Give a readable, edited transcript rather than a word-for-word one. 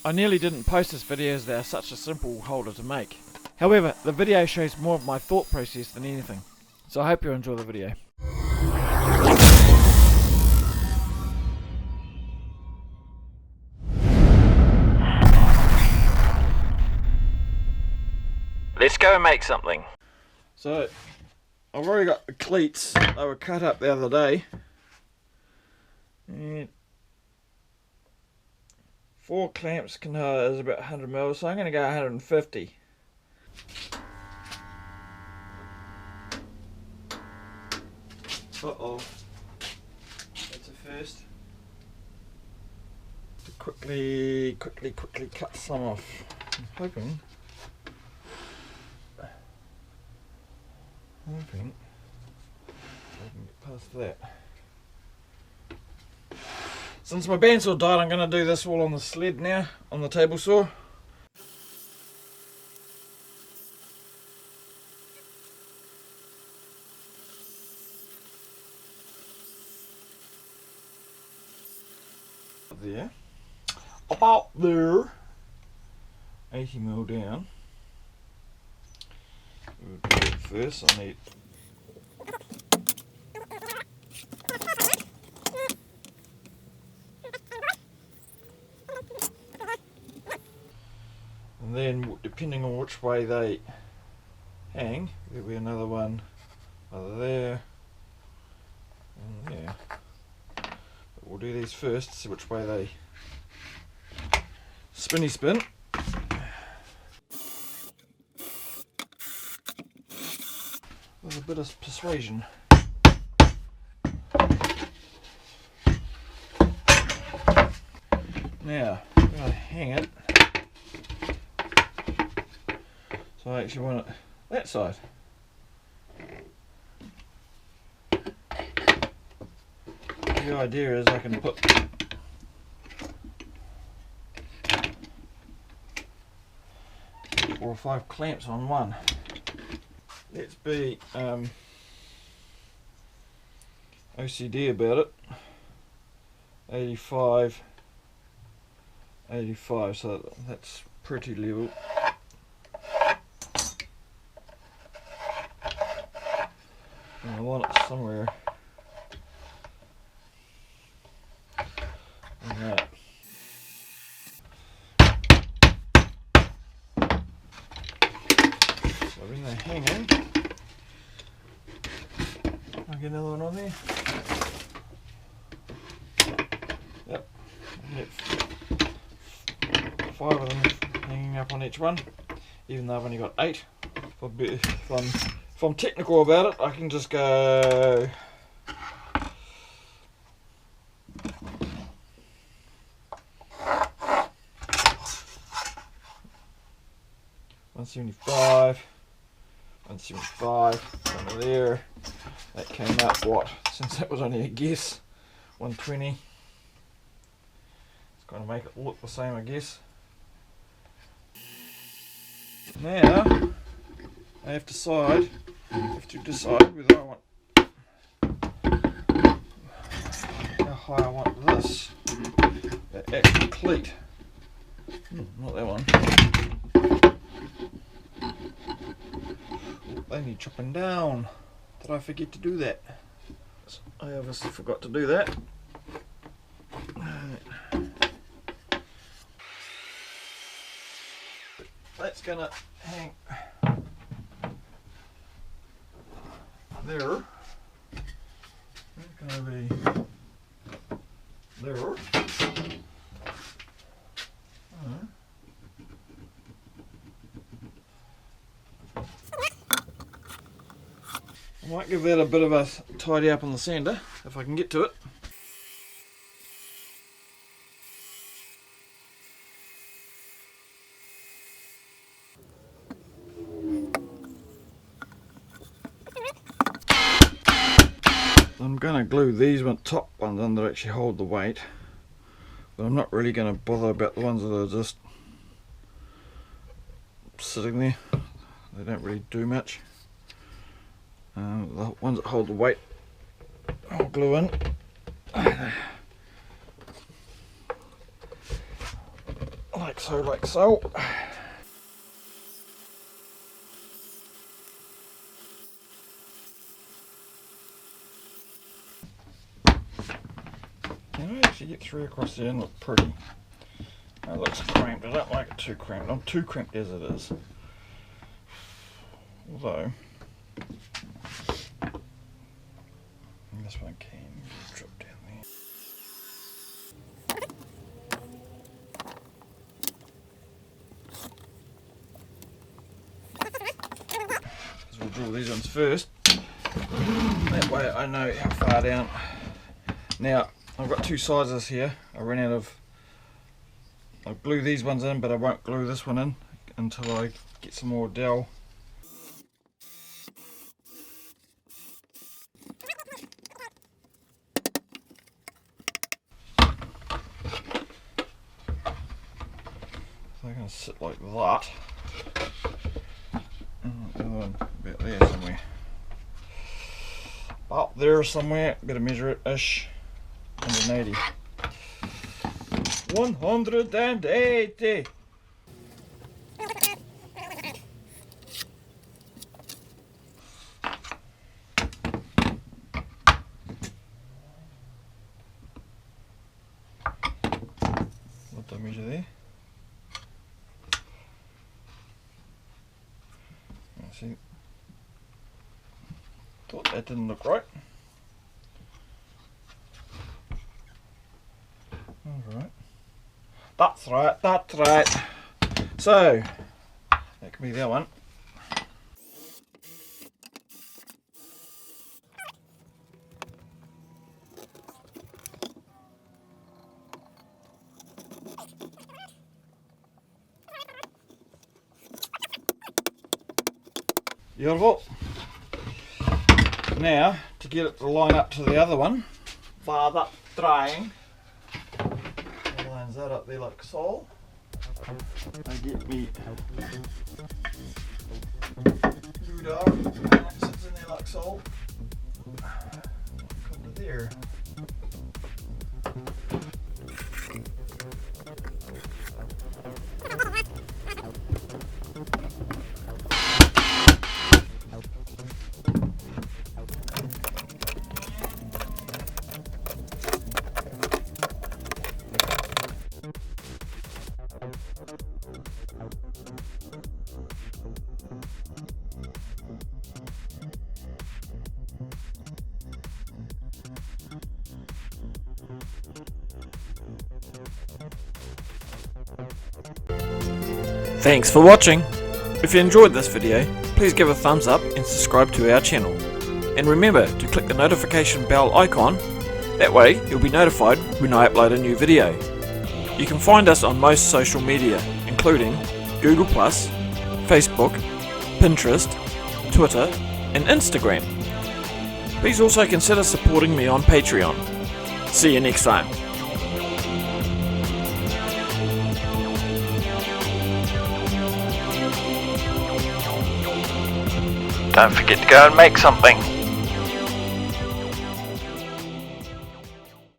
I nearly didn't post this video as they are such a simple holder to make. However, the video shows more of my thought process than anything, so I hope you enjoy the video. Let's go and make something. So, I've already got the cleats. They were cut up the other day. And 4 clamps can is about 100 mils, so I'm going to go 150. Uh-oh. That's a first. To quickly cut some off. I'm hoping I can get past that. Since my bandsaw died, I'm going to do this all on the sled now, on the table saw. There. About there. 80 mil down. We'll do it first. I need and then depending on which way they hang, there'll be another one either there and there. But we'll do these first, see which way they spin. With a bit of persuasion. Now, I'm going to hang it. So I actually want it that side. The idea is I can put four or 5 clamps on one. Let's be OCD about it. 85, so that's pretty level. And I want it somewhere like that. So when they're hanging, I'll get another one on there. Yep, get 5 of them hanging up on each one, even though I've only got 8. If I'm technical about it, I can just go 175, 175, under there. That came out what? Since that was only a guess, 120. It's going to make it look the same, I guess. Now I have to decide whether I want how high I want this. That actual cleat. Not that one. Oh, they need chopping down. Did I forget to do that? I obviously forgot to do that. That's gonna hang there. It's gonna be there. I might give that a bit of a tidy up on the sander if I can get to it. I'm going to glue these top ones on that actually hold the weight, but I'm not really going to bother about the ones that are just sitting there. They don't really do much. The ones that hold the weight I'll glue in. Like Like so, like so. Can I actually get 3 across there and look pretty? That looks cramped. I don't like it too cramped. I'm too cramped as it is. Although this one can drop down there. So we'll draw these ones first. That way I know how far down. Now I've got 2 sizes here. I ran out of. I'll glue these ones in, but I won't glue this one in until I get some more dowel. So they're going to sit like that. And the other one about there somewhere. Up there somewhere, better measure it ish. 180. 180. What did I measure there? See, thought that didn't look right. Alright. That's right, that's right. So, that can be that one. Beautiful. Now, to get it to line up to the other one, while that's drying, lines that up there like so. I get me glue dog, and it sits in there like so. Come to there. Thanks for watching. If you enjoyed this video, please give a thumbs up and subscribe to our channel. And remember to click the notification bell icon, that way you'll be notified when I upload a new video. You can find us on most social media, including Google+, Facebook, Pinterest, Twitter and Instagram. Please also consider supporting me on Patreon. See you next time. Don't forget to go and make something.